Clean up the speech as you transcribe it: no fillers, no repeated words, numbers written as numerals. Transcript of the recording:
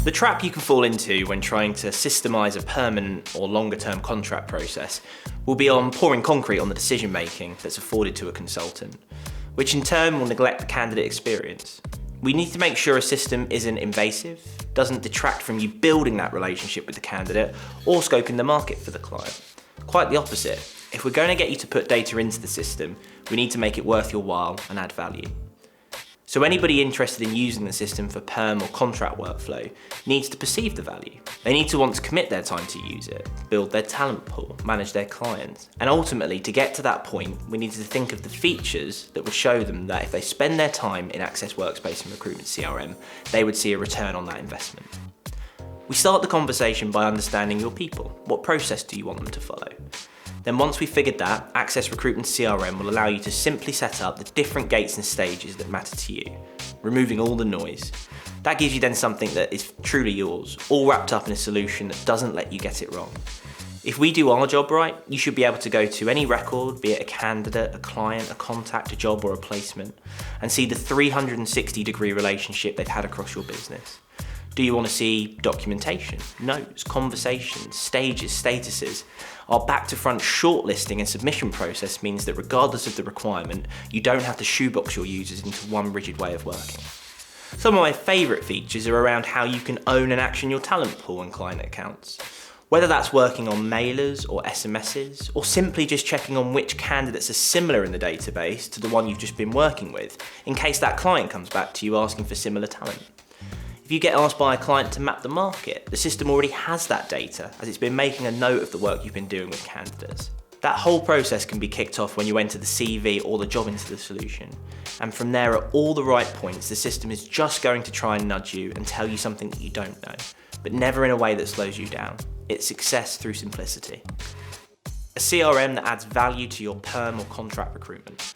The trap you can fall into when trying to systemize a permanent or longer term contract process will be on pouring concrete on the decision making that's afforded to a consultant, which in turn will neglect the candidate experience. We need to make sure a system isn't invasive, doesn't detract from you building that relationship with the candidate or scoping the market for the client. Quite the opposite. If we're going to get you to put data into the system, we need to make it worth your while and add value. So anybody interested in using the system for perm or contract workflow needs to perceive the value. They need to want to commit their time to use it, build their talent pool, manage their clients. And ultimately, to get to that point, we need to think of the features that would show them that if they spend their time in Access Workspace and Recruitment CRM, they would see a return on that investment. We start the conversation by understanding your people. What process do you want them to follow? Then once we've figured that, Access Recruitment CRM will allow you to simply set up the different gates and stages that matter to you, removing all the noise. That gives you then something that is truly yours, all wrapped up in a solution that doesn't let you get it wrong. If we do our job right, you should be able to go to any record, be it a candidate, a client, a contact, a job or a placement, and see the 360-degree relationship they've had across your business. Do you want to see documentation, notes, conversations, stages, statuses? Our back-to-front shortlisting and submission process means that regardless of the requirement, you don't have to shoebox your users into one rigid way of working. Some of my favourite features are around how you can own and action your talent pool and client accounts. Whether that's working on mailers or SMSs, or simply just checking on which candidates are similar in the database to the one you've just been working with, in case that client comes back to you asking for similar talent. If you get asked by a client to map the market, the system already has that data as it's been making a note of the work you've been doing with candidates. That whole process can be kicked off when you enter the CV or the job into the solution. And from there, at all the right points, the system is just going to try and nudge you and tell you something that you don't know, but never in a way that slows you down. It's success through simplicity. A CRM that adds value to your perm or contract recruitment.